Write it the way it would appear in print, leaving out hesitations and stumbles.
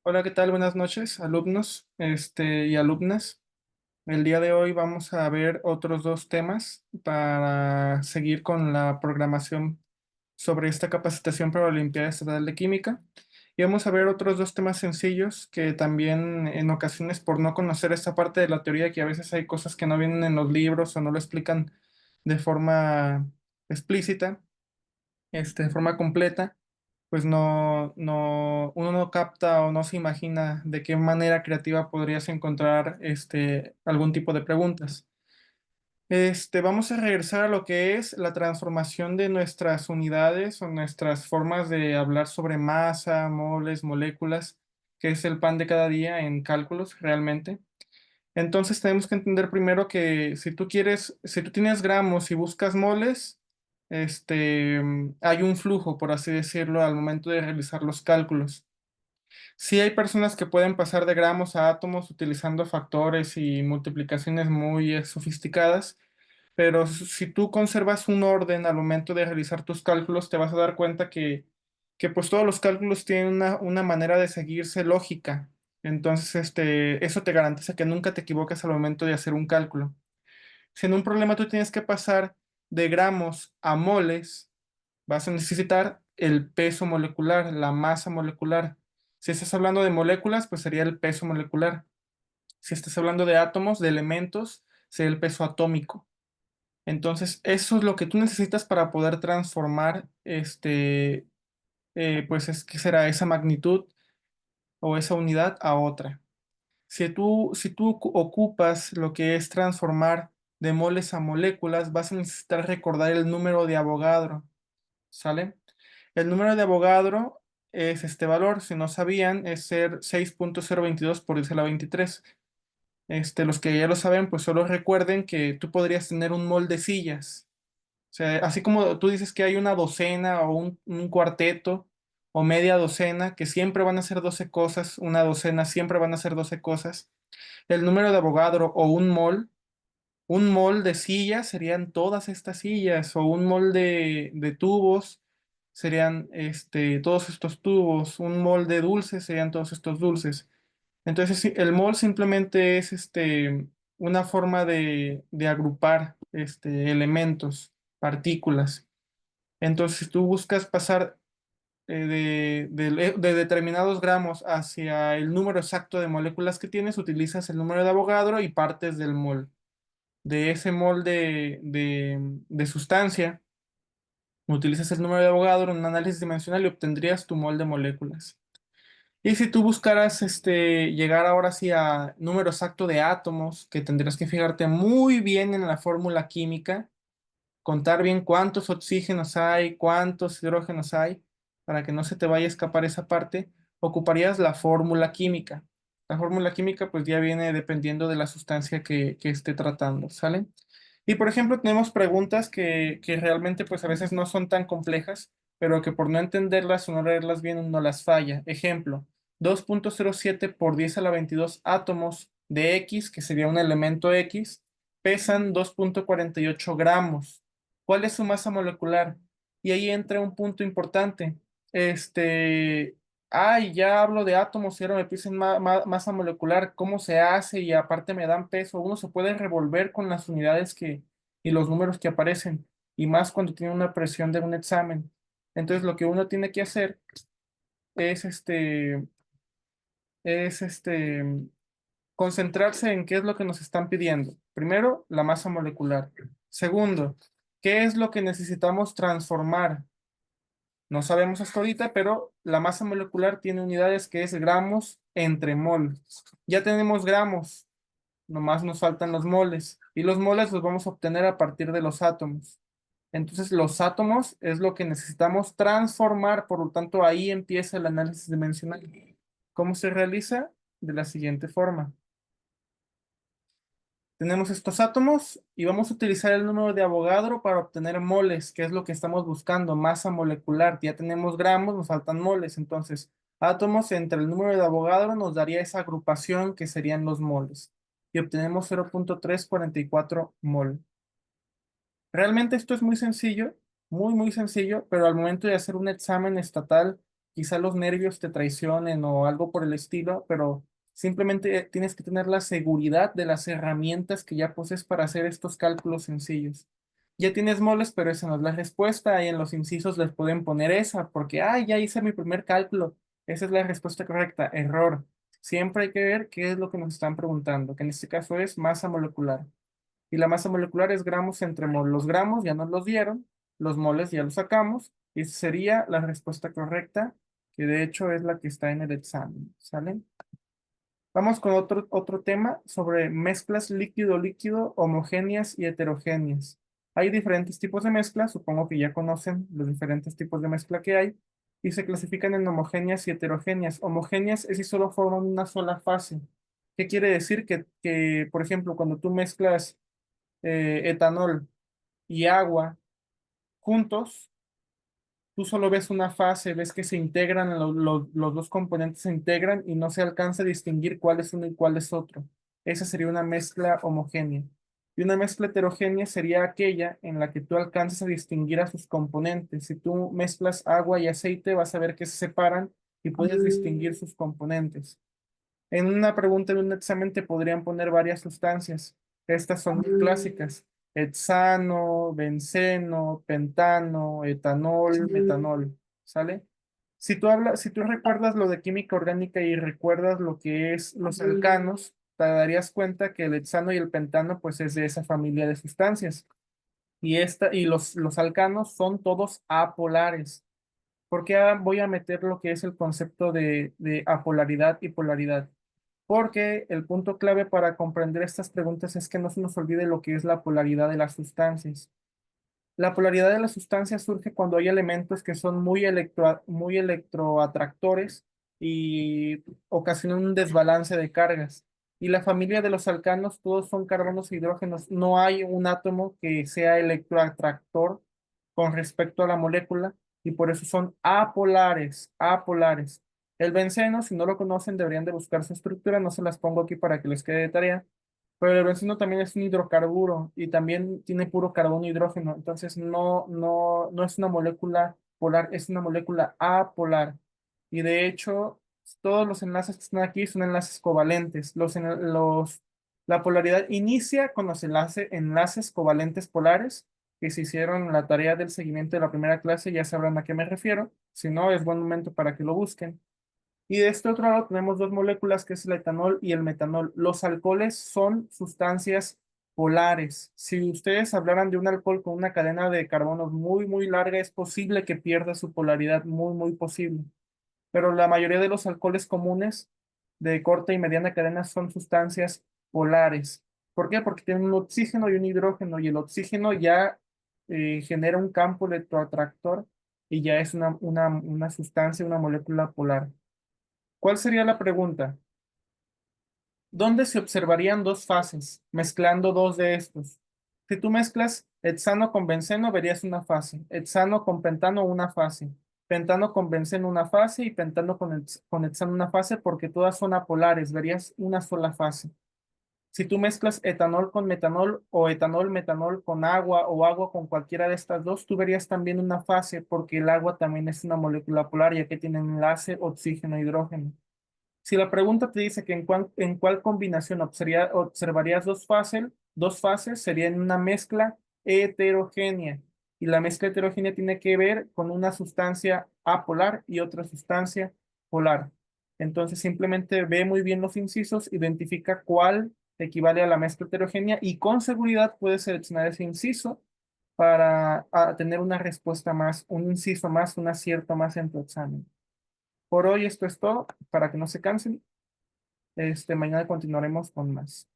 Hola, ¿qué tal? Buenas noches, alumnos, y alumnas. El día de hoy vamos a ver otros dos temas para seguir con la programación sobre esta capacitación para la Olimpiada Estatal de Química. Y vamos a ver otros dos temas sencillos que también en ocasiones por no conocer esta parte de la teoría, que a veces hay cosas que no vienen en los libros o no lo explican de forma explícita, de forma completa, pues uno no capta o no se imagina de qué manera creativa podrías encontrar algún tipo de preguntas. Vamos a regresar a lo que es la transformación de nuestras unidades o nuestras formas de hablar sobre masa, moles, moléculas, que es el pan de cada día en cálculos realmente. Entonces tenemos que entender primero que si tú tienes gramos y buscas moles, hay un flujo, por así decirlo, al momento de realizar los cálculos. Sí hay personas que pueden pasar de gramos a átomos utilizando factores y multiplicaciones muy sofisticadas, pero si tú conservas un orden al momento de realizar tus cálculos, te vas a dar cuenta que pues todos los cálculos tienen una manera de seguirse lógica. Entonces, eso te garantiza que nunca te equivocas al momento de hacer un cálculo. Si en un problema tú tienes que pasar de gramos a moles, vas a necesitar el peso molecular, la masa molecular. Si estás hablando de moléculas, pues sería el peso molecular. Si estás hablando de átomos, de elementos, sería el peso atómico. Entonces, eso es lo que tú necesitas para poder transformar pues es que será esa magnitud o esa unidad a otra. Si tú ocupas lo que es transformar de moles a moléculas, vas a necesitar recordar el número de Avogadro, ¿sale? El número de Avogadro es este valor, si no sabían, es ser 6.022 por 10 a la 23. Los que ya lo saben, pues solo recuerden que tú podrías tener un mol de sillas. O sea, así como tú dices que hay una docena o un cuarteto o media docena, que siempre van a ser 12 cosas, una docena siempre van a ser 12 cosas. El número de Avogadro o un mol de sillas serían todas estas sillas, o un mol de tubos serían todos estos tubos, un mol de dulces serían todos estos dulces. Entonces, sí, el mol simplemente es una forma de agrupar elementos, partículas. Entonces, si tú buscas pasar de determinados gramos hacia el número exacto de moléculas que tienes, utilizas el número de Avogadro y partes del mol. De ese mol de sustancia, utilizas el número de Avogadro en un análisis dimensional y obtendrías tu mol de moléculas. Y si tú buscaras llegar ahora sí a número exacto de átomos, que tendrías que fijarte muy bien en la fórmula química, contar bien cuántos oxígenos hay, cuántos hidrógenos hay, para que no se te vaya a escapar esa parte, ocuparías la fórmula química. La fórmula química pues ya viene dependiendo de la sustancia que esté tratando, ¿sale? Y por ejemplo tenemos preguntas que realmente pues a veces no son tan complejas, pero que por no entenderlas o no leerlas bien no las falla. Ejemplo, 2.07 por 10 a la 22 átomos de X, que sería un elemento X, pesan 2.48 gramos. ¿Cuál es su masa molecular? Y ahí entra un punto importante. Ya hablo de átomos y ahora me piden masa molecular, ¿cómo se hace? Y aparte me dan peso. Uno se puede revolver con las unidades y los números que aparecen, y más cuando tiene una presión de un examen. Entonces, lo que uno tiene que hacer es es concentrarse en qué es lo que nos están pidiendo. Primero, la masa molecular. Segundo, ¿qué es lo que necesitamos transformar? No sabemos hasta ahorita, pero la masa molecular tiene unidades que es gramos entre mol. Ya tenemos gramos, nomás nos faltan los moles. Y los moles los vamos a obtener a partir de los átomos. Entonces, los átomos es lo que necesitamos transformar, por lo tanto, ahí empieza el análisis dimensional. ¿Cómo se realiza? De la siguiente forma. Tenemos estos átomos y vamos a utilizar el número de Avogadro para obtener moles, que es lo que estamos buscando, masa molecular. Ya tenemos gramos, nos faltan moles. Entonces, átomos entre el número de Avogadro nos daría esa agrupación que serían los moles. Y obtenemos 0.344 mol. Realmente esto es muy sencillo, muy sencillo, pero al momento de hacer un examen estatal quizá los nervios te traicionen o algo por el estilo, pero simplemente tienes que tener la seguridad de las herramientas que ya posees para hacer estos cálculos sencillos. Ya tienes moles, pero esa no es la respuesta. Y en los incisos les pueden poner esa, porque, ya hice mi primer cálculo. Esa es la respuesta correcta. Error. Siempre hay que ver qué es lo que nos están preguntando, que en este caso es masa molecular. Y la masa molecular es gramos entre mol. Los gramos ya nos los dieron, los moles ya los sacamos, y esa sería la respuesta correcta, que de hecho es la que está en el examen. ¿Sale? Vamos con otro tema sobre mezclas líquido-líquido, homogéneas y heterogéneas. Hay diferentes tipos de mezclas, supongo que ya conocen los diferentes tipos de mezcla que hay, y se clasifican en homogéneas y heterogéneas. Homogéneas es si solo forman una sola fase. ¿Qué quiere decir? Por ejemplo, cuando tú mezclas etanol y agua juntos, tú solo ves una fase, ves que se integran, los dos componentes se integran y no se alcanza a distinguir cuál es uno y cuál es otro. Esa sería una mezcla homogénea. Y una mezcla heterogénea sería aquella en la que tú alcanzas a distinguir a sus componentes. Si tú mezclas agua y aceite, vas a ver que se separan y puedes distinguir sus componentes. En una pregunta de un examen te podrían poner varias sustancias. Estas son muy clásicas. Hexano, benceno, pentano, etanol, metanol. ¿Sale? Si tú recuerdas lo de química orgánica y recuerdas lo que es los alcanos, te darías cuenta que el hexano y el pentano pues es de esa familia de sustancias. Y los alcanos son todos apolares. ¿Por qué voy a meter lo que es el concepto de apolaridad y polaridad? Porque el punto clave para comprender estas preguntas es que no se nos olvide lo que es la polaridad de las sustancias. La polaridad de las sustancias surge cuando hay elementos que son muy electroatractores y ocasionan un desbalance de cargas. Y la familia de los alcanos, todos son carbonos e hidrógenos. No hay un átomo que sea electroatractor con respecto a la molécula y por eso son apolares, apolares. El benceno, si no lo conocen, deberían de buscar su estructura. No se las pongo aquí para que les quede de tarea. Pero el benceno también es un hidrocarburo y también tiene puro carbono e hidrógeno. Entonces no es una molécula polar, es una molécula apolar. Y de hecho, todos los enlaces que están aquí son enlaces covalentes. La polaridad inicia con los enlaces covalentes polares, que se hicieron la tarea del seguimiento de la primera clase, ya sabrán a qué me refiero. Si no, es buen momento para que lo busquen. Y de este otro lado tenemos dos moléculas que es el etanol y el metanol. Los alcoholes son sustancias polares. Si ustedes hablaran de un alcohol con una cadena de carbonos muy, muy larga, es posible que pierda su polaridad, muy, muy posible. Pero la mayoría de los alcoholes comunes de corta y mediana cadena son sustancias polares. ¿Por qué? Porque tienen un oxígeno y un hidrógeno y el oxígeno ya genera un campo electroatractor y ya es una sustancia, una molécula polar. ¿Cuál sería la pregunta? ¿Dónde se observarían dos fases, mezclando dos de estos? Si tú mezclas hexano con benceno, verías una fase. Hexano con pentano, una fase. Pentano con benceno, una fase. Y pentano con hexano, una fase, porque todas son apolares, verías una sola fase. Si tú mezclas etanol con metanol o etanol-metanol con agua o agua con cualquiera de estas dos, tú verías también una fase, porque el agua también es una molécula polar, ya que tiene enlace oxígeno-hidrógeno. Si la pregunta te dice que en cuál combinación observarías dos fases, sería en una mezcla heterogénea. Y la mezcla heterogénea tiene que ver con una sustancia apolar y otra sustancia polar. Entonces simplemente ve muy bien los incisos, identifica cuál equivale a la mezcla heterogénea y con seguridad puedes seleccionar ese inciso para tener una respuesta más, un inciso más, un acierto más en tu examen. Por hoy esto es todo, para que no se cansen. Mañana continuaremos con más.